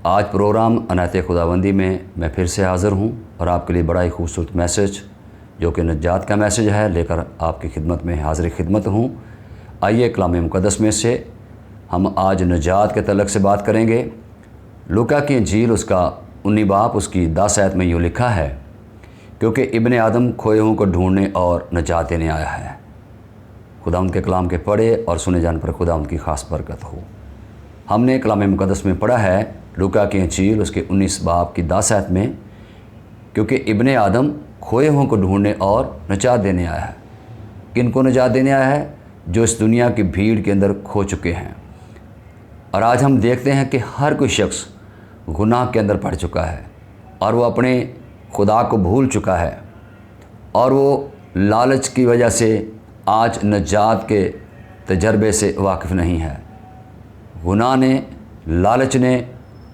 آج پروگرام عنایت خداوندی میں پھر سے حاضر ہوں اور آپ کے لیے بڑا ہی خوبصورت میسج جو کہ نجات کا میسج ہے لے کر آپ کی خدمت میں حاضر خدمت ہوں۔ آئیے کلام مقدس میں سے ہم آج نجات کے تعلق سے بات کریں گے۔ لوکا کی انجیل اس کا 19 باب اس کی 10 آیت میں یوں لکھا ہے، کیونکہ ابن آدم کھوئے ہوں کو ڈھونڈنے اور نجات دینے آیا ہے۔ خداوند کے کلام کے پڑھے اور سنے جانے پر خداوند کی خاص برکت ہو۔ ہم نے کلام مقدس میں پڑھا ہے لوکا کی انجیل اس کے 19 باب کی 10 آیت میں، کیونکہ ابن آدم کھوئے ہوں کو ڈھونڈنے اور نجات دینے آیا ہے۔ کن کو نجات دینے آیا ہے؟ جو اس دنیا کی بھیڑ کے اندر کھو چکے ہیں۔ اور آج ہم دیکھتے ہیں کہ ہر کوئی شخص گناہ کے اندر پڑ چکا ہے اور وہ اپنے خدا کو بھول چکا ہے، اور وہ لالچ کی وجہ سے آج نجات کے تجربے سے واقف نہیں ہے۔ گناہ نے، لالچ نے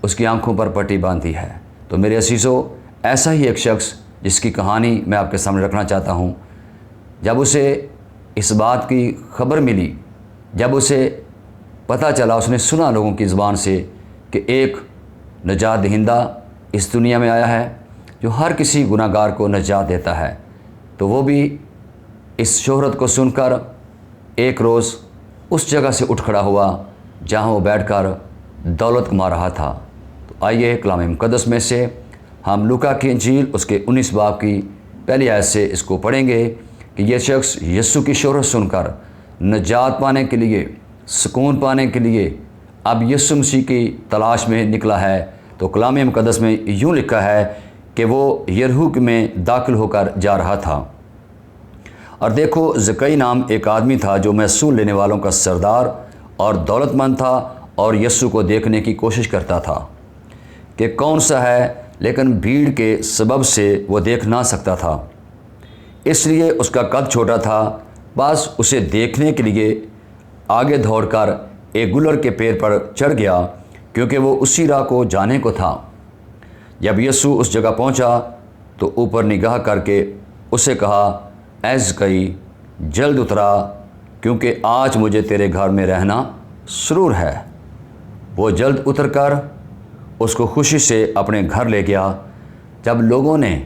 اس کی آنکھوں پر پٹی باندھی ہے۔ تو میرے عزیزو، ایسا ہی ایک شخص جس کی کہانی میں آپ کے سامنے رکھنا چاہتا ہوں، جب اسے اس بات کی خبر ملی، جب اسے پتہ چلا، اس نے سنا لوگوں کی زبان سے کہ ایک نجات دہندہ اس دنیا میں آیا ہے جو ہر کسی گناہ گار کو نجات دیتا ہے، تو وہ بھی اس شہرت کو سن کر ایک روز اس جگہ سے اٹھ کھڑا ہوا جہاں وہ بیٹھ کر دولت کما رہا تھا۔ تو آئیے کلام مقدس میں سے ہم لوکا کی انجیل اس کے 19 باب کی پہلی آیت سے اس کو پڑھیں گے کہ یہ شخص یسوع کی شہرت سن کر نجات پانے کے لیے، سکون پانے کے لیے اب یسوع مسیح کی تلاش میں نکلا ہے۔ تو کلام مقدس میں یوں لکھا ہے کہ وہ یریحو میں داخل ہو کر جا رہا تھا، اور دیکھو زکئی نام ایک آدمی تھا جو محصول لینے والوں کا سردار اور دولت مند تھا، اور یسوع کو دیکھنے کی کوشش کرتا تھا کہ کون سا ہے، لیکن بھیڑ کے سبب سے وہ دیکھ نہ سکتا تھا، اس لیے اس کا قد چھوٹا تھا۔ بس اسے دیکھنے کے لیے آگے دوڑ کر ایک گلر کے پیڑ پر چڑھ گیا، کیونکہ وہ اسی راہ کو جانے کو تھا۔ جب یسوع اس جگہ پہنچا تو اوپر نگاہ کر کے اسے کہا، اے زکئی، جلد اترا، کیونکہ آج مجھے تیرے گھر میں رہنا سرور ہے۔ وہ جلد اتر کر اس کو خوشی سے اپنے گھر لے گیا۔ جب لوگوں نے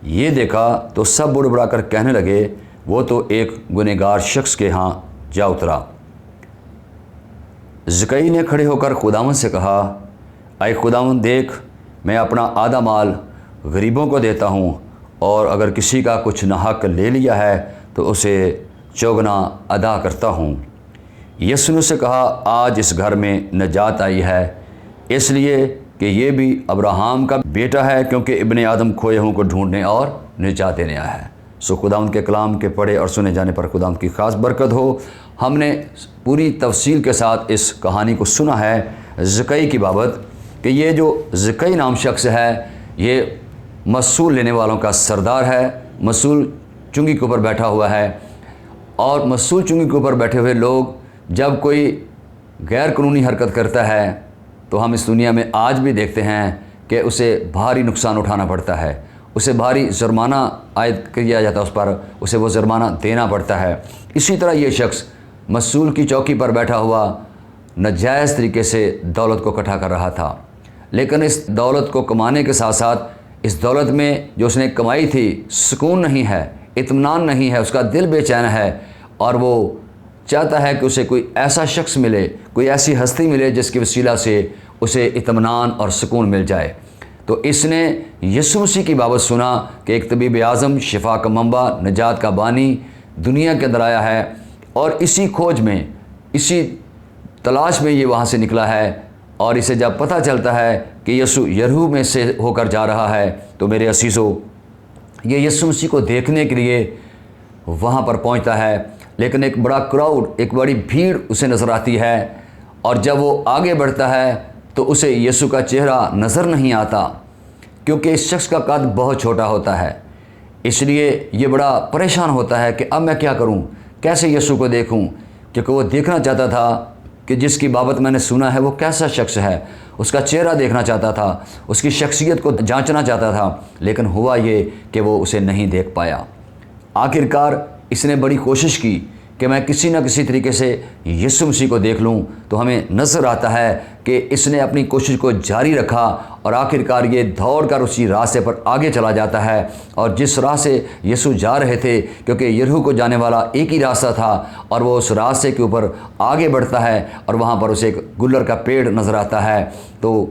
یہ دیکھا تو سب بڑبڑا کر کہنے لگے، وہ تو ایک گنہگار شخص کے ہاں جا اترا۔ زکئی نے کھڑے ہو کر خداوند سے کہا، اے خداوند، دیکھ، میں اپنا آدھا مال غریبوں کو دیتا ہوں، اور اگر کسی کا کچھ ناحق لے لیا ہے تو اسے چوگنا ادا کرتا ہوں۔ یسوع نے اسے کہا، آج اس گھر میں نجات آئی ہے، اس لیے کہ یہ بھی ابراہیم کا بیٹا ہے، کیونکہ ابن آدم کھوئے ہوں کو ڈھونڈنے اور نجات دینے آیا ہے۔ سو خداوند کے کلام کے پڑھے اور سنے جانے پر خداوند کی خاص برکت ہو۔ ہم نے پوری تفصیل کے ساتھ اس کہانی کو سنا ہے زکئی کی بابت، کہ یہ جو زکئی نام شخص ہے یہ محصول لینے والوں کا سردار ہے، محصول چنگی کے اوپر بیٹھا ہوا ہے، اور محصول چنگی کے اوپر بیٹھے ہوئے لوگ جب کوئی غیر قانونی حرکت کرتا ہے تو ہم اس دنیا میں آج بھی دیکھتے ہیں کہ اسے بھاری نقصان اٹھانا پڑتا ہے، اسے بھاری جرمانہ عائد کیا جاتا ہے، اس پر اسے وہ جرمانہ دینا پڑتا ہے۔ اسی طرح یہ شخص محصول کی چوکی پر بیٹھا ہوا ناجائز طریقے سے دولت کو اکٹھا کر رہا تھا، لیکن اس دولت کو کمانے کے ساتھ ساتھ اس دولت میں جو اس نے کمائی تھی سکون نہیں ہے، اطمینان نہیں ہے، اس کا دل بے چین ہے، اور وہ چاہتا ہے کہ اسے کوئی ایسا شخص ملے، کوئی ایسی ہستی ملے جس کی وسیلہ سے اسے اطمینان اور سکون مل جائے۔ تو اس نے یسوع مسیح کی بابت سنا کہ ایک طبیب اعظم، شفا کا منبع، نجات کا بانی دنیا کے اندر آیا ہے، اور اسی کھوج میں، اسی تلاش میں یہ وہاں سے نکلا ہے، اور اسے جب پتہ چلتا ہے کہ یسوع یریحو میں سے ہو کر جا رہا ہے، تو میرے عزیزو، یہ یسوع مسیح کو دیکھنے کے لیے وہاں پر پہنچتا ہے، لیکن ایک بڑا کراؤڈ، ایک بڑی بھیڑ اسے نظر آتی ہے، اور جب وہ آگے بڑھتا ہے تو اسے یسوع کا چہرہ نظر نہیں آتا، کیونکہ اس شخص کا قد بہت چھوٹا ہوتا ہے۔ اس لیے یہ بڑا پریشان ہوتا ہے کہ اب میں کیا کروں، کیسے یسوع کو دیکھوں، کیونکہ وہ دیکھنا چاہتا تھا کہ جس کی بابت میں نے سنا ہے وہ کیسا شخص ہے، اس کا چہرہ دیکھنا چاہتا تھا، اس کی شخصیت کو جانچنا چاہتا تھا، لیکن ہوا یہ کہ وہ اسے نہیں دیکھ پایا۔ آخرکار اس نے بڑی کوشش کی کہ میں کسی نہ کسی طریقے سے یسوع مسیح کو دیکھ لوں، تو ہمیں نظر آتا ہے کہ اس نے اپنی کوشش کو جاری رکھا اور آخرکار یہ دوڑ کر اسی راستے پر آگے چلا جاتا ہے۔ اور جس راہ سے یسوع جا رہے تھے، کیونکہ یریحو کو جانے والا ایک ہی راستہ تھا، اور وہ اس راستے کے اوپر آگے بڑھتا ہے اور وہاں پر اسے ایک گلر کا پیڑ نظر آتا ہے، تو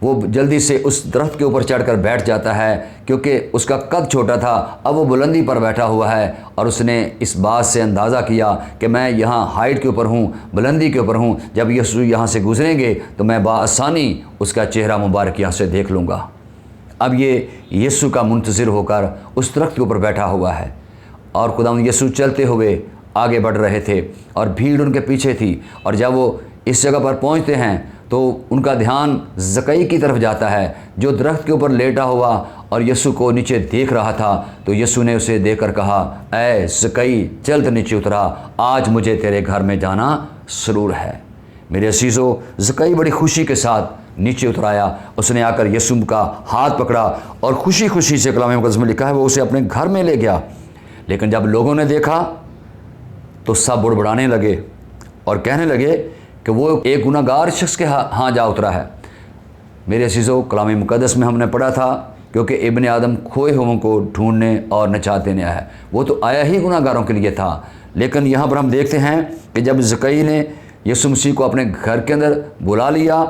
وہ جلدی سے اس درخت کے اوپر چڑھ کر بیٹھ جاتا ہے، کیونکہ اس کا قد چھوٹا تھا، اب وہ بلندی پر بیٹھا ہوا ہے، اور اس نے اس بات سے اندازہ کیا کہ میں یہاں ہائٹ کے اوپر ہوں، بلندی کے اوپر ہوں، جب یسوع یہاں سے گزریں گے تو میں بآسانی اس کا چہرہ مبارک یہاں سے دیکھ لوں گا۔ اب یہ یسوع کا منتظر ہو کر اس درخت کے اوپر بیٹھا ہوا ہے، اور خداوند یسوع چلتے ہوئے آگے بڑھ رہے تھے اور بھیڑ ان کے پیچھے تھی، اور جب وہ اس جگہ پر پہنچتے ہیں تو ان کا دھیان زکئی کی طرف جاتا ہے، جو درخت کے اوپر لیٹا ہوا اور یسوع کو نیچے دیکھ رہا تھا۔ تو یسوع نے اسے دیکھ کر کہا، اے زکئی، جلد نیچے اترا، آج مجھے تیرے گھر میں جانا سرور ہے۔ میرے عزیزو، زکئی بڑی خوشی کے ساتھ نیچے اترایا، اس نے آ کر یسوع کا ہاتھ پکڑا اور خوشی خوشی سے، کلام مقدس میں لکھا ہے، وہ اسے اپنے گھر میں لے گیا۔ لیکن جب لوگوں نے دیکھا تو سب بڑبڑانے لگے اور کہنے لگے کہ وہ ایک گناہ گار شخص کے ہاں جا اترا ہے۔ میرے عزیزو، کلام مقدس میں ہم نے پڑھا تھا، کیونکہ ابن آدم کھوئے ہوئوں کو ڈھونڈنے اور نجات دینے آیا ہے، وہ تو آیا ہی گناہ گاروں کے لیے تھا۔ لیکن یہاں پر ہم دیکھتے ہیں کہ جب زکئی نے یسوع مسیح کو اپنے گھر کے اندر بلا لیا،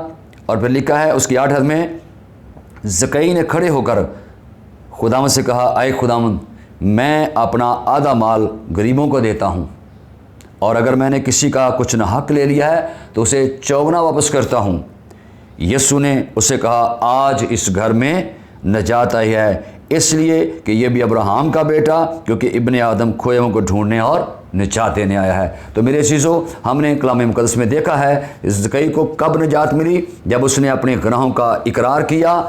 اور پھر لکھا ہے اس کی 8 میں، زکئی نے کھڑے ہو کر خداوند سے کہا، اے خداوند، میں اپنا آدھا مال غریبوں کو دیتا ہوں، اور اگر میں نے کسی کا کچھ ناحق لے لیا ہے تو اسے 4 واپس کرتا ہوں۔ یسوع نے اسے کہا، آج اس گھر میں نجات آئی ہے، اس لیے کہ یہ بھی ابراہیم کا بیٹا، کیونکہ ابن آدم کھوئے ہوئوں کو ڈھونڈنے اور نجات دینے آیا ہے۔ تو میرے عزیزو، ہم نے کلام مقدس میں دیکھا ہے زکئی کو کب نجات ملی، جب اس نے اپنے گناہوں کا اقرار کیا،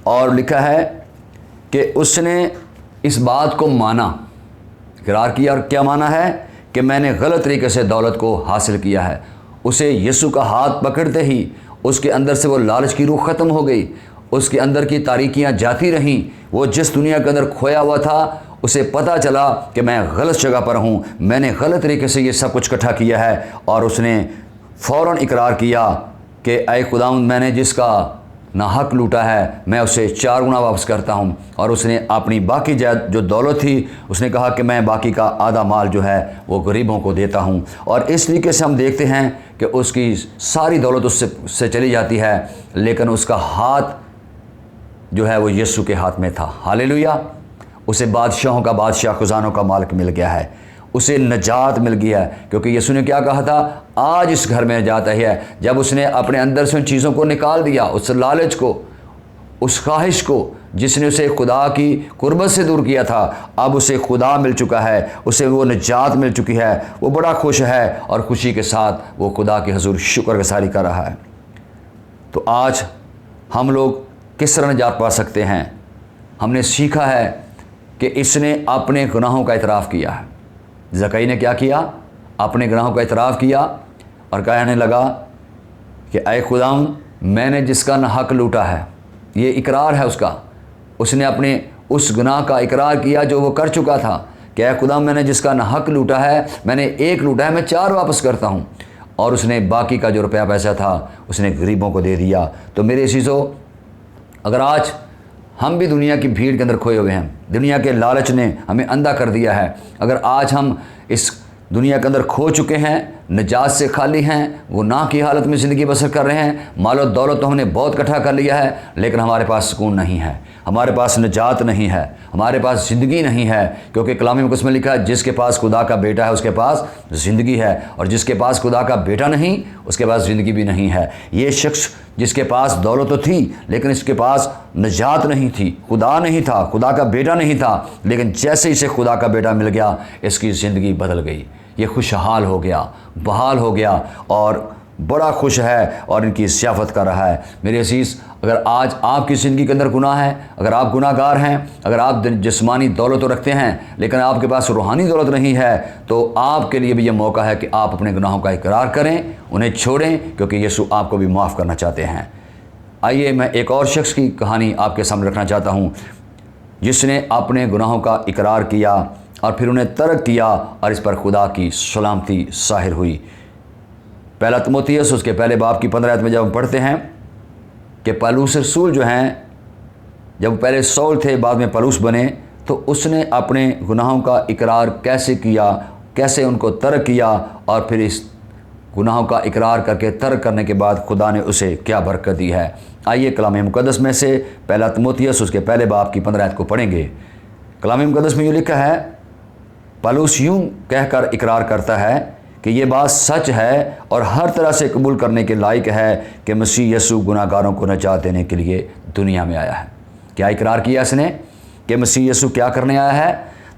اور لکھا ہے کہ اس نے اس بات کو مانا، اقرار کیا، اور کیا مانا ہے کہ میں نے غلط طریقے سے دولت کو حاصل کیا ہے۔ اسے یسوع کا ہاتھ پکڑتے ہی اس کے اندر سے وہ لالچ کی روح ختم ہو گئی، اس کے اندر کی تاریکیاں جاتی رہیں۔ وہ جس دنیا کے اندر کھویا ہوا تھا، اسے پتہ چلا کہ میں غلط جگہ پر ہوں، میں نے غلط طریقے سے یہ سب کچھ اکٹھا کیا ہے، اور اس نے فوراً اقرار کیا کہ اے خداوند، میں نے جس کا ناحق لوٹا ہے میں اسے 4 گنا واپس کرتا ہوں۔ اور اس نے اپنی باقی جو دولت تھی، اس نے کہا کہ میں باقی کا آدھا مال جو ہے وہ غریبوں کو دیتا ہوں۔ اور اس طریقے سے ہم دیکھتے ہیں کہ اس کی ساری دولت اس سے چلی جاتی ہے، لیکن اس کا ہاتھ جو ہے وہ یسوع کے ہاتھ میں تھا۔ ہاللیلویہ! اسے بادشاہوں کا بادشاہ، خزانوں کا مالک مل گیا ہے، اسے نجات مل گیا ہے، کیونکہ یسوع نے کیا کہا تھا، آج اس گھر میں نجات آئی ہے۔ جب اس نے اپنے اندر سے ان چیزوں کو نکال دیا، اس لالچ کو، اس خواہش کو جس نے اسے خدا کی قربت سے دور کیا تھا، اب اسے خدا مل چکا ہے، اسے وہ نجات مل چکی ہے، وہ بڑا خوش ہے، اور خوشی کے ساتھ وہ خدا کے حضور شکر گزاری کر رہا ہے۔ تو آج ہم لوگ کس طرح نجات پا سکتے ہیں؟ ہم نے سیکھا ہے کہ اس نے اپنے گناہوں کا اعتراف کیا ہے۔ زکئی نے کیا کیا؟ اپنے گناہوں کا اعتراف کیا اور کہنے لگا کہ اے خداوند، میں نے جس کا ناحق لوٹا ہے، یہ اقرار ہے اس کا، اس نے اپنے اس گناہ کا اقرار کیا جو وہ کر چکا تھا کہ اے خداوند، میں نے جس کا ناحق لوٹا ہے، میں نے 1 لوٹا ہے، میں 4 واپس کرتا ہوں۔ اور اس نے باقی کا جو روپیہ پیسہ تھا اس نے غریبوں کو دے دیا۔ تو میرے عزیزو، اگر آج ہم بھی دنیا کی بھیڑ کے اندر کھوئے ہوئے ہیں، دنیا کے لالچ نے ہمیں اندھا کر دیا ہے، اگر آج ہم اس دنیا کے اندر کھو چکے ہیں، نجات سے خالی ہیں، گناہ کی حالت میں زندگی بسر کر رہے ہیں، مال و دولت تو ہم نے بہت اکٹھا کر لیا ہے، لیکن ہمارے پاس سکون نہیں ہے، ہمارے پاس نجات نہیں ہے، ہمارے پاس زندگی نہیں ہے، کیونکہ کلام مقدس میں لکھا ہے جس کے پاس خدا کا بیٹا ہے اس کے پاس زندگی ہے، اور جس کے پاس خدا کا بیٹا نہیں اس کے پاس زندگی بھی نہیں ہے۔ یہ شخص جس کے پاس دولت تو تھی لیکن اس کے پاس نجات نہیں تھی، خدا نہیں تھا، خدا کا بیٹا نہیں تھا، لیکن جیسے ہی اسے خدا کا بیٹا مل گیا اس کی زندگی بدل گئی، یہ خوشحال ہو گیا، بحال ہو گیا، اور بڑا خوش ہے اور ان کی ضیافت کر رہا ہے۔ میرے عزیز، اگر آج آپ کی زندگی کے اندر گناہ ہے، اگر آپ گناہ گار ہیں، اگر آپ جسمانی دولت تو رکھتے ہیں لیکن آپ کے پاس روحانی دولت نہیں ہے، تو آپ کے لیے بھی یہ موقع ہے کہ آپ اپنے گناہوں کا اقرار کریں، انہیں چھوڑیں، کیونکہ یسوع آپ کو بھی معاف کرنا چاہتے ہیں۔ آئیے میں ایک اور شخص کی کہانی آپ کے سامنے رکھنا چاہتا ہوں جس نے اپنے گناہوں کا اقرار کیا اور پھر انہیں ترک کیا اور اس پر خدا کی سلامتی ظاہر ہوئی۔ پہلا تموتھیوس اس کے پہلے باب کی 15 آیت میں جب ہم پڑھتے ہیں کہ پالوس رسول جو ہیں، جب پہلے سول تھے بعد میں پالوس بنے، تو اس نے اپنے گناہوں کا اقرار کیسے کیا، کیسے ان کو ترک کیا، اور پھر اس گناہوں کا اقرار کر کے ترک کرنے کے بعد خدا نے اسے کیا برکت دی ہے۔ آئیے کلام مقدس میں سے پہلا تموتھیوس اس کے پہلے باب کی 15 آیت کو پڑھیں گے۔ کلام مقدس میں یہ لکھا ہے، پالوس یوں کہہ کر اقرار کرتا ہے کہ یہ بات سچ ہے اور ہر طرح سے قبول کرنے کے لائق ہے کہ مسیح یسوع گناہ گاروں کو نجات دینے کے لیے دنیا میں آیا ہے۔ کیا اقرار کیا اس نے کہ مسیح یسوع کیا کرنے آیا ہے؟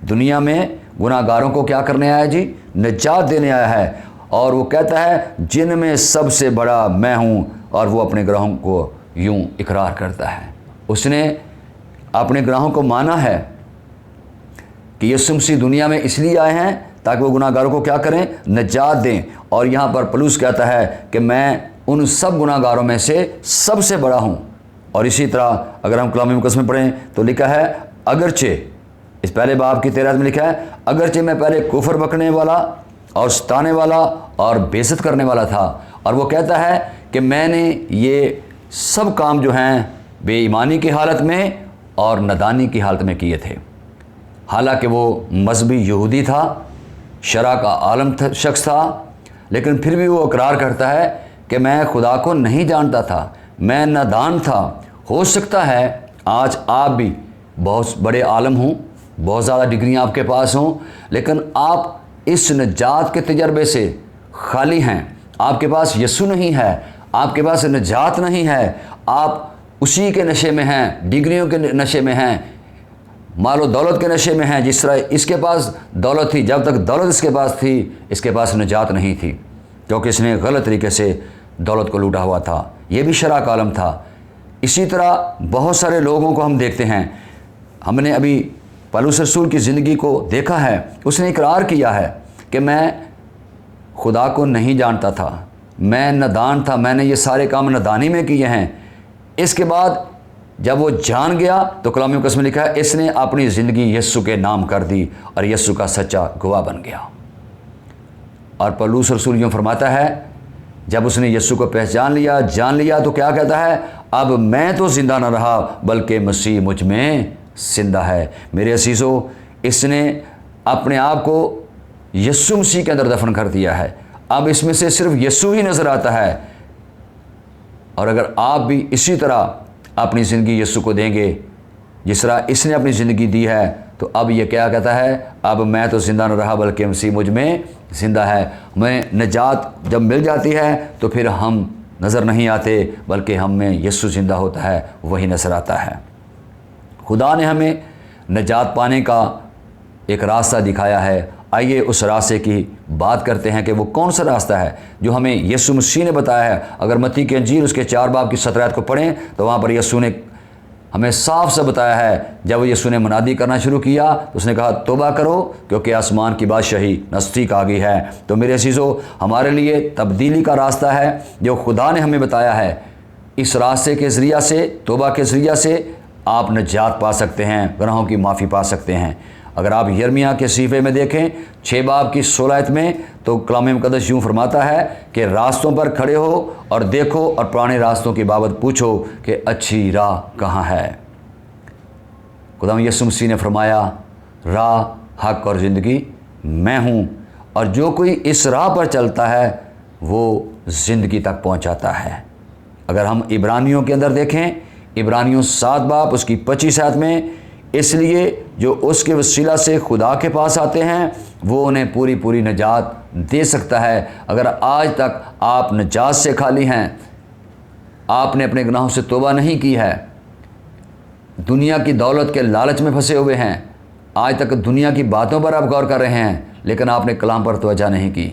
دنیا میں گناہ گاروں کو کیا کرنے آیا ہے؟ جی نجات دینے آیا ہے۔ اور وہ کہتا ہے جن میں سب سے بڑا میں ہوں، اور وہ اپنے گناہوں کو یوں اقرار کرتا ہے۔ اس نے اپنے گناہوں کو مانا ہے کہ یسوع مسیح دنیا میں اس لیے آئے ہیں تاکہ وہ گناہ گاروں کو کیا کریں؟ نجات دیں۔ اور یہاں پر پالوس کہتا ہے کہ میں ان سب گناہ گاروں میں سے سب سے بڑا ہوں۔ اور اسی طرح اگر ہم کلام مقدس میں پڑھیں تو لکھا ہے، اگرچہ اس پہلے باب کی 13 میں لکھا ہے، اگرچہ میں پہلے کفر بکنے والا اور ستانے والا اور بے عزت کرنے والا تھا، اور وہ کہتا ہے کہ میں نے یہ سب کام جو ہیں بے ایمانی کی حالت میں اور نادانی کی حالت میں کیے تھے۔ حالانکہ وہ مذہبی یہودی تھا، شرع کا عالم شخص تھا، لیکن پھر بھی وہ اقرار کرتا ہے کہ میں خدا کو نہیں جانتا تھا، میں نادان تھا۔ ہو سکتا ہے آج آپ بھی بہت بڑے عالم ہوں، بہت زیادہ ڈگریاں آپ کے پاس ہوں، لیکن آپ اس نجات کے تجربے سے خالی ہیں۔ آپ کے پاس یسوع نہیں ہے، آپ کے پاس نجات نہیں ہے، آپ اسی کے نشے میں ہیں، ڈگریوں کے نشے میں ہیں، مال و دولت کے نشے میں ہیں۔ جس طرح اس کے پاس دولت تھی، جب تک دولت اس کے پاس تھی، اس کے پاس نجات نہیں تھی، کیونکہ اس نے غلط طریقے سے دولت کو لوٹا ہوا تھا۔ یہ بھی شرع کا عالم تھا۔ اسی طرح بہت سارے لوگوں کو ہم دیکھتے ہیں، ہم نے ابھی پالوس رسول کی زندگی کو دیکھا ہے۔ اس نے اقرار کیا ہے کہ میں خدا کو نہیں جانتا تھا، میں نادان تھا، میں نے یہ سارے کام نادانی میں کیے ہیں۔ اس کے بعد جب وہ جان گیا تو کلام مقدس میں لکھا ہے، اس نے اپنی زندگی یسوع کے نام کر دی اور یسوع کا سچا گواہ بن گیا۔ اور پالوس رسول یوں فرماتا ہے، جب اس نے یسوع کو پہچان لیا، جان لیا، تو کیا کہتا ہے؟ اب میں تو زندہ نہ رہا بلکہ مسیح مجھ میں زندہ ہے۔ میرے عزیزو، اس نے اپنے آپ کو یسوع مسیح کے اندر دفن کر دیا ہے۔ اب اس میں سے صرف یسوع ہی نظر آتا ہے۔ اور اگر آپ بھی اسی طرح اپنی زندگی یسوع کو دیں گے جس طرح اس نے اپنی زندگی دی ہے، تو اب یہ کیا کہتا ہے؟ اب میں تو زندہ نہ رہا بلکہ مسیح مجھ میں زندہ ہے۔ ہمیں نجات جب مل جاتی ہے تو پھر ہم نظر نہیں آتے بلکہ ہم میں یسوع زندہ ہوتا ہے، وہی نظر آتا ہے۔ خدا نے ہمیں نجات پانے کا ایک راستہ دکھایا ہے۔ آئیے اس راستے کی بات کرتے ہیں کہ وہ کون سا راستہ ہے جو ہمیں یسوع مسیح نے بتایا ہے۔ اگر متی کی انجیل اس کے 4 باب کی 17 آیت کو پڑھیں تو وہاں پر یسوع نے ہمیں صاف سے بتایا ہے، جب یسوع نے منادی کرنا شروع کیا تو اس نے کہا توبہ کرو کیونکہ آسمان کی بادشاہی نزدیک آ گئی ہے۔ تو میرے عزیزو، ہمارے لیے تبدیلی کا راستہ ہے جو خدا نے ہمیں بتایا ہے۔ اس راستے کے ذریعہ سے، توبہ کے ذریعہ سے آپ نجات پا سکتے ہیں، گناہوں کی معافی پا سکتے ہیں۔ اگر آپ یرمیہ کے صحیفے میں دیکھیں 6 باب کی 16 آیت میں، تو کلام مقدس یوں فرماتا ہے کہ راستوں پر کھڑے ہو اور دیکھو اور پرانے راستوں کی بابت پوچھو کہ اچھی راہ کہاں ہے۔ خدا یسوع مسیح نے فرمایا، راہ، حق اور زندگی میں ہوں، اور جو کوئی اس راہ پر چلتا ہے وہ زندگی تک پہنچاتا ہے۔ اگر ہم عبرانیوں کے اندر دیکھیں، عبرانیوں 7 باب اس کی 25 آیت میں، اس لیے جو اس کے وسیلہ سے خدا کے پاس آتے ہیں وہ انہیں پوری نجات دے سکتا ہے۔ اگر آج تک آپ نجات سے خالی ہیں، آپ نے اپنے گناہوں سے توبہ نہیں کی ہے، دنیا کی دولت کے لالچ میں پھنسے ہوئے ہیں، آج تک دنیا کی باتوں پر آپ غور کر رہے ہیں لیکن آپ نے کلام پر توجہ نہیں کی۔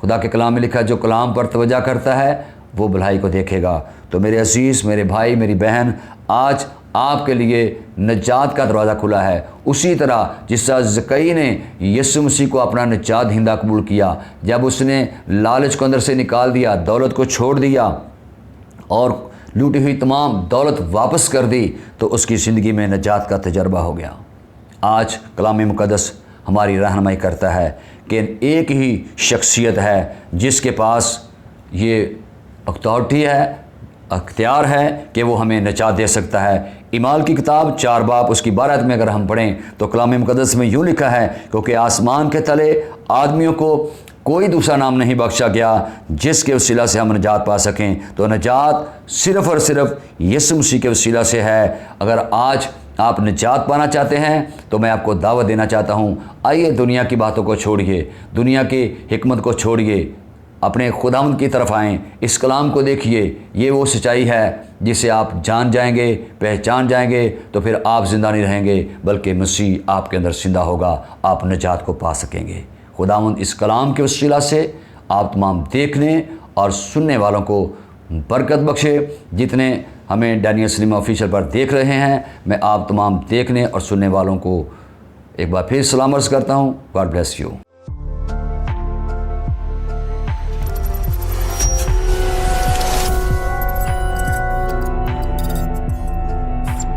خدا کے کلام میں لکھا ہے جو کلام پر توجہ کرتا ہے وہ بھلائی کو دیکھے گا۔ تو میرے عزیز، میرے بھائی، میری بہن، آج آپ کے لیے نجات کا دروازہ کھلا ہے۔ اسی طرح جس طرح زکئی نے یسوع مسیح کو اپنا نجات دہندہ قبول کیا، جب اس نے لالچ کو اندر سے نکال دیا، دولت کو چھوڑ دیا اور لوٹی ہوئی تمام دولت واپس کر دی، تو اس کی زندگی میں نجات کا تجربہ ہو گیا۔ آج کلام مقدس ہماری رہنمائی کرتا ہے کہ ایک ہی شخصیت ہے جس کے پاس یہ اتھارٹی ہے، اختیار ہے کہ وہ ہمیں نجات دے سکتا ہے۔ اعمال کی کتاب 4 باب اس کی 12 آیت میں اگر ہم پڑھیں تو کلام مقدس میں یوں لکھا ہے، کیونکہ آسمان کے تلے آدمیوں کو کوئی دوسرا نام نہیں بخشا گیا جس کے وسیلہ سے ہم نجات پا سکیں، تو نجات صرف اور صرف یسوع مسیح کے وسیلہ سے ہے۔ اگر آج آپ نجات پانا چاہتے ہیں تو میں آپ کو دعوت دینا چاہتا ہوں، آئیے دنیا کی باتوں کو چھوڑیے، دنیا کی حکمت کو چھوڑیے، اپنے خداوند کی طرف آئیں، اس کلام کو دیکھیے۔ یہ وہ سچائی ہے جسے آپ جان جائیں گے، پہچان جائیں گے، تو پھر آپ زندہ نہیں رہیں گے بلکہ مسیح آپ کے اندر زندہ ہوگا، آپ نجات کو پا سکیں گے۔ خداوند اس کلام کے وسیلہ سے آپ تمام دیکھنے اور سننے والوں کو برکت بخشے۔ جتنے ہمیں ڈینیل سنیما آفیشیل پر دیکھ رہے ہیں، میں آپ تمام دیکھنے اور سننے والوں کو ایک بار پھر سلام عرض کرتا ہوں۔ God bless you.